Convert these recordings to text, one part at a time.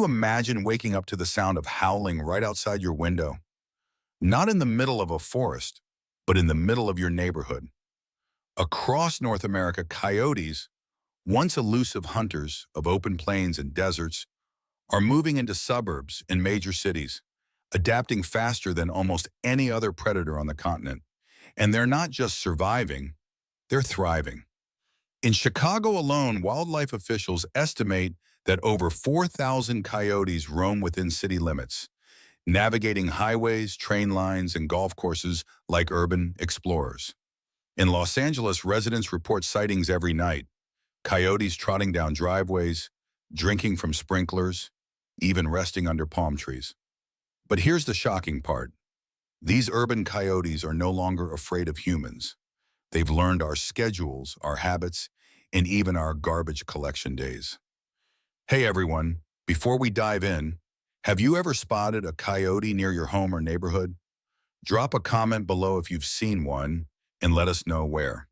imagine waking up to the sound of howling right outside your window? Not in the middle of a forest, but in the middle of your neighborhood. Across North America, coyotes, once elusive hunters of open plains and deserts, are moving into suburbs in major cities, adapting faster than almost any other predator on the continent. And they're not just surviving, they're thriving. In Chicago alone, wildlife officials estimate that over 4,000 coyotes roam within city limits, navigating highways, train lines, and golf courses like urban explorers. In Los Angeles, residents report sightings every night, coyotes trotting down driveways, drinking from sprinklers, even resting under palm trees. But here's the shocking part. These urban coyotes are no longer afraid of humans. They've learned our schedules, our habits, and even our garbage collection days. Hey everyone, before we dive in, have you ever spotted a coyote near your home or neighborhood? Drop a comment below if you've seen one and let us know where.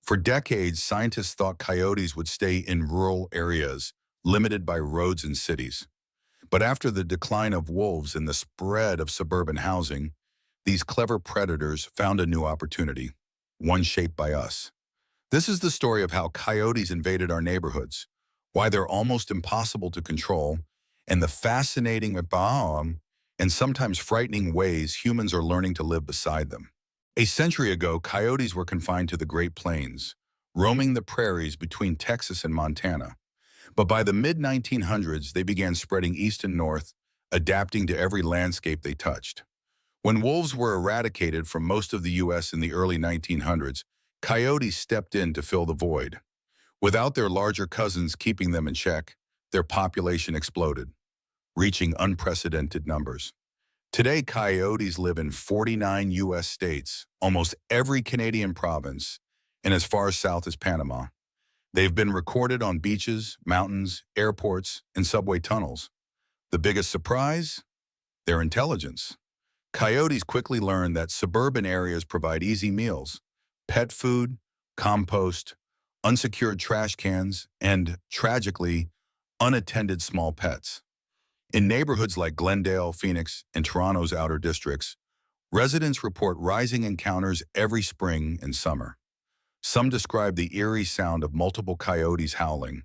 For decades, scientists thought coyotes would stay in rural areas, limited by roads and cities. But after the decline of wolves and the spread of suburban housing, these clever predators found a new opportunity, one shaped by us. This is the story of how coyotes invaded our neighborhoods, why they're almost impossible to control, and the fascinating and sometimes frightening ways humans are learning to live beside them. A century ago, coyotes were confined to the Great Plains, roaming the prairies between Texas and Montana. But by the mid-1900s, they began spreading east and north, adapting to every landscape they touched. When wolves were eradicated from most of the U.S. in the early 1900s, coyotes stepped in to fill the void. Without their larger cousins keeping them in check, their population exploded, reaching unprecedented numbers. Today, coyotes live in 49 U.S. states, almost every Canadian province, and as far south as Panama. They've been recorded on beaches, mountains, airports, and subway tunnels. The biggest surprise? Their intelligence. Coyotes quickly learned that suburban areas provide easy meals, pet food, compost, unsecured trash cans, and, tragically, unattended small pets. In neighborhoods like Glendale, Phoenix, and Toronto's outer districts, residents report rising encounters every spring and summer. Some describe the eerie sound of multiple coyotes howling,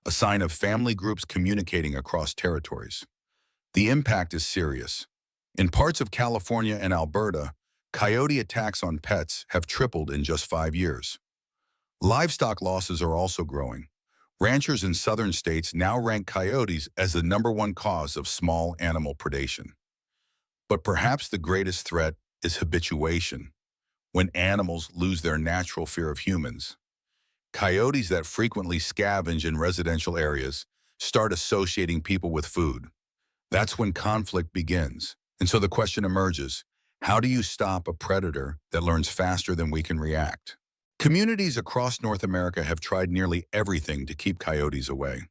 a sign of family groups communicating across territories. The impact is serious. In parts of California and Alberta, coyote attacks on pets have tripled in just 5 years. Livestock losses are also growing. Ranchers in southern states now rank coyotes as the #1 cause of small animal predation. But perhaps the greatest threat is habituation, when animals lose their natural fear of humans. Coyotes that frequently scavenge in residential areas start associating people with food. That's when conflict begins. And so the question emerges, how do you stop a predator that learns faster than we can react? Communities across North America have tried nearly everything to keep coyotes away.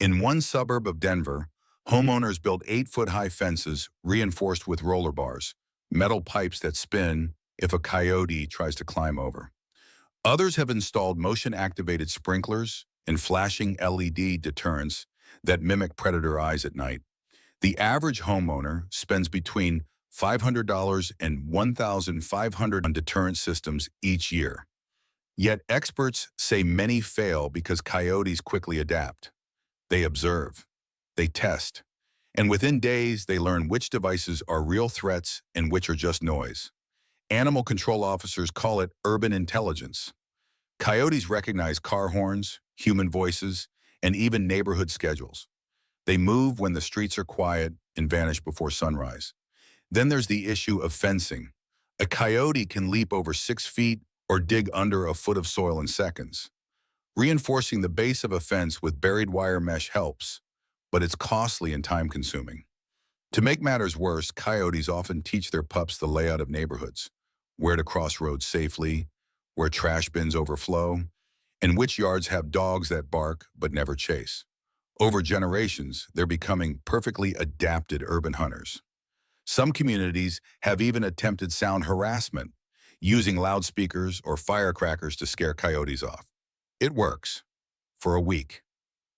In one suburb of Denver, homeowners built 8-foot-high fences reinforced with roller bars, metal pipes that spin if a coyote tries to climb over. Others have installed motion-activated sprinklers and flashing LED deterrents that mimic predator eyes at night. The average homeowner spends between $500 and $1,500 on deterrent systems each year. Yet experts say many fail because coyotes quickly adapt. They observe, they test, and within days they learn which devices are real threats and which are just noise. Animal control officers call it urban intelligence. Coyotes recognize car horns, human voices, and even neighborhood schedules. They move when the streets are quiet and vanish before sunrise. Then there's the issue of fencing. A coyote can leap over 6 feet or dig under a foot of soil in seconds. Reinforcing the base of a fence with buried wire mesh helps, but it's costly and time-consuming. To make matters worse, coyotes often teach their pups the layout of neighborhoods, where to cross roads safely, where trash bins overflow, and which yards have dogs that bark but never chase. Over generations, they're becoming perfectly adapted urban hunters. Some communities have even attempted sound harassment, using loudspeakers or firecrackers to scare coyotes off. It works for a week,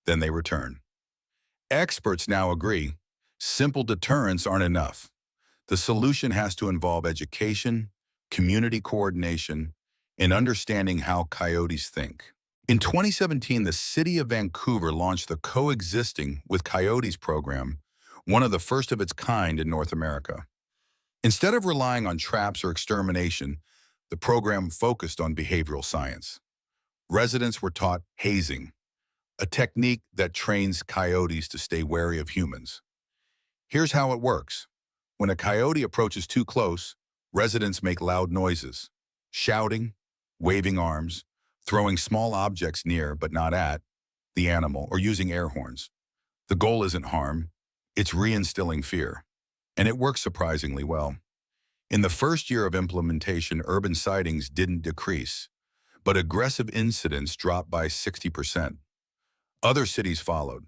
then they return. Experts now agree simple deterrents aren't enough. The solution has to involve education, community coordination, and understanding how coyotes think. In 2017, the city of Vancouver launched the Coexisting with Coyotes program, one of the first of its kind in North America. Instead of relying on traps or extermination, the program focused on behavioral science. Residents were taught hazing, a technique that trains coyotes to stay wary of humans. Here's how it works. When a coyote approaches too close, residents make loud noises, shouting, waving arms, throwing small objects near but not at the animal, or using air horns. The goal isn't harm, it's reinstilling fear. And it works surprisingly well. In the first year of implementation, urban sightings didn't decrease, but aggressive incidents dropped by 60%. Other cities followed.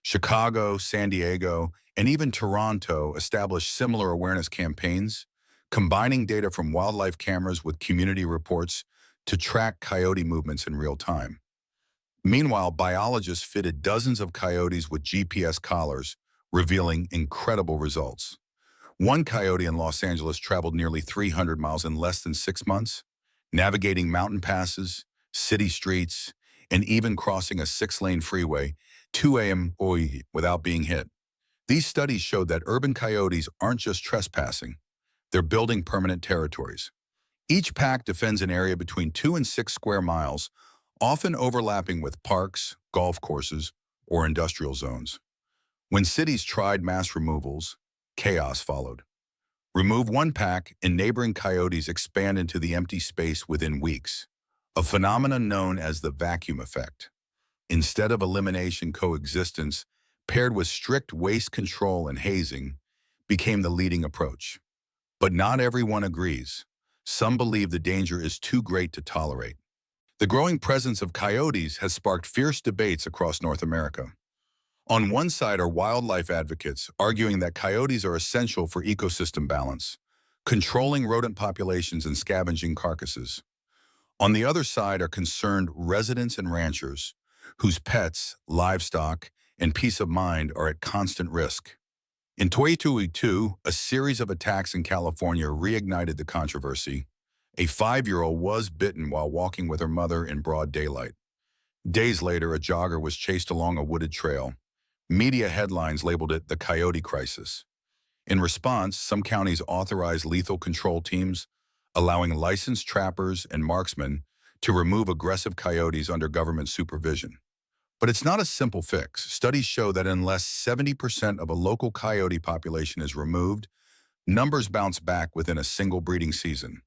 Chicago, San Diego, and even Toronto established similar awareness campaigns, combining data from wildlife cameras with community reports to track coyote movements in real time. Meanwhile, biologists fitted dozens of coyotes with GPS collars, revealing incredible results. One coyote in Los Angeles traveled nearly 300 miles in less than 6 months, navigating mountain passes, city streets, and even crossing a 6-lane freeway, 2 a.m. without being hit. These studies showed that urban coyotes aren't just trespassing, they're building permanent territories. Each pack defends an area between 2 and 6 square miles, often overlapping with parks, golf courses, or industrial zones. When cities tried mass removals, chaos followed. Remove one pack and neighboring coyotes expand into the empty space within weeks, a phenomenon known as the vacuum effect. Instead of elimination, coexistence, paired with strict waste control and hazing, became the leading approach. But not everyone agrees. Some believe the danger is too great to tolerate. The growing presence of coyotes has sparked fierce debates across North America. On one side are wildlife advocates arguing that coyotes are essential for ecosystem balance, controlling rodent populations and scavenging carcasses. On the other side are concerned residents and ranchers, whose pets, livestock, and peace of mind are at constant risk. In 2022, a series of attacks in California reignited the controversy. A 5-year-old was bitten while walking with her mother in broad daylight. Days later, a jogger was chased along a wooded trail. Media headlines labeled it the coyote crisis. In response, some counties authorized lethal control teams, allowing licensed trappers and marksmen to remove aggressive coyotes under government supervision. But it's not a simple fix. Studies show that unless 70% of a local coyote population is removed, numbers bounce back within a single breeding season.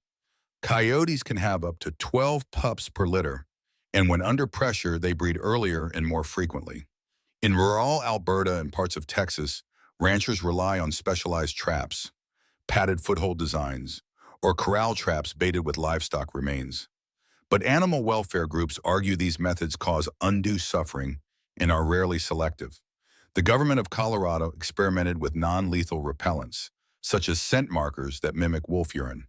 Coyotes can have up to 12 pups per litter, and when under pressure, they breed earlier and more frequently. In rural Alberta and parts of Texas, ranchers rely on specialized traps, padded foothold designs, or corral traps baited with livestock remains. But animal welfare groups argue these methods cause undue suffering and are rarely selective. The government of Colorado experimented with non-lethal repellents, such as scent markers that mimic wolf urine.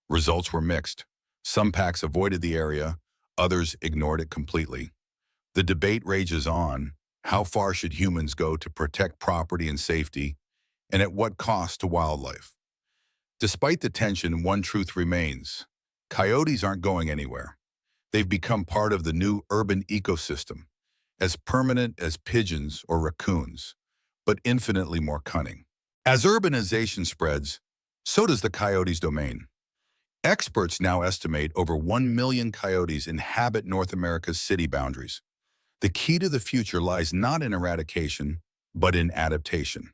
Results were mixed. Some packs avoided the area, others ignored it completely. The debate rages on. How far should humans go to protect property and safety, and at what cost to wildlife? Despite the tension, one truth remains. Coyotes aren't going anywhere. They've become part of the new urban ecosystem, as permanent as pigeons or raccoons, but infinitely more cunning. As urbanization spreads, so does the coyote's domain. Experts now estimate over 1 million coyotes inhabit North America's city boundaries. The key to the future lies not in eradication, but in adaptation.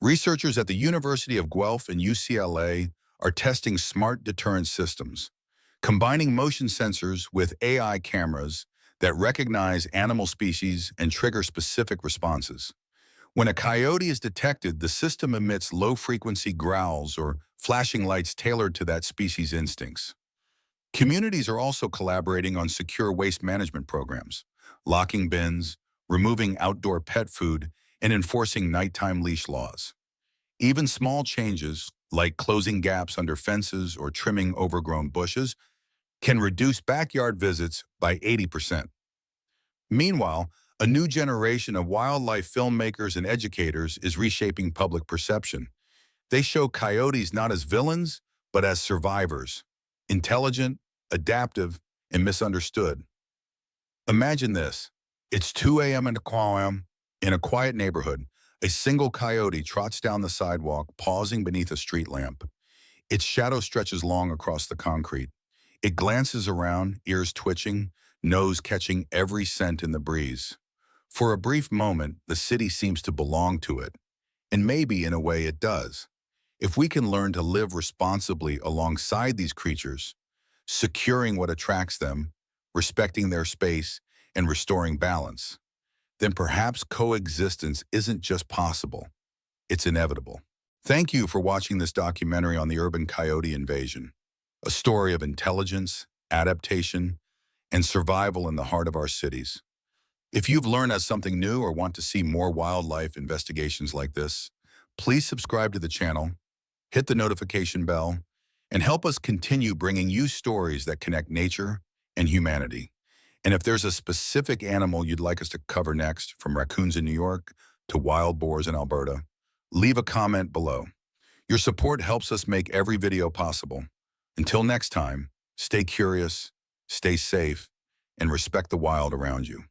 Researchers at the University of Guelph and UCLA are testing smart deterrent systems, combining motion sensors with AI cameras that recognize animal species and trigger specific responses. When a coyote is detected, the system emits low-frequency growls or flashing lights tailored to that species' instincts. Communities are also collaborating on secure waste management programs, locking bins, removing outdoor pet food, and enforcing nighttime leash laws. Even small changes, like closing gaps under fences or trimming overgrown bushes, can reduce backyard visits by 80%. Meanwhile, A new generation of wildlife filmmakers and educators is reshaping public perception. They show coyotes not as villains, but as survivors, intelligent, adaptive, and misunderstood. Imagine this. It's 2 a.m. in a quiet neighborhood. A single coyote trots down the sidewalk, pausing beneath a street lamp. Its shadow stretches long across the concrete. It glances around, ears twitching, nose catching every scent in the breeze. For a brief moment, the city seems to belong to it, and maybe in a way it does. If we can learn to live responsibly alongside these creatures, securing what attracts them, respecting their space, and restoring balance, then perhaps coexistence isn't just possible, it's inevitable. Thank you for watching this documentary on the urban coyote invasion, a story of intelligence, adaptation, and survival in the heart of our cities. If you've learned us something new or want to see more wildlife investigations like this, please subscribe to the channel, hit the notification bell, and help us continue bringing you stories that connect nature and humanity. And if there's a specific animal you'd like us to cover next, from raccoons in New York to wild boars in Alberta, leave a comment below. Your support helps us make every video possible. Until next time, stay curious, stay safe, and respect the wild around you.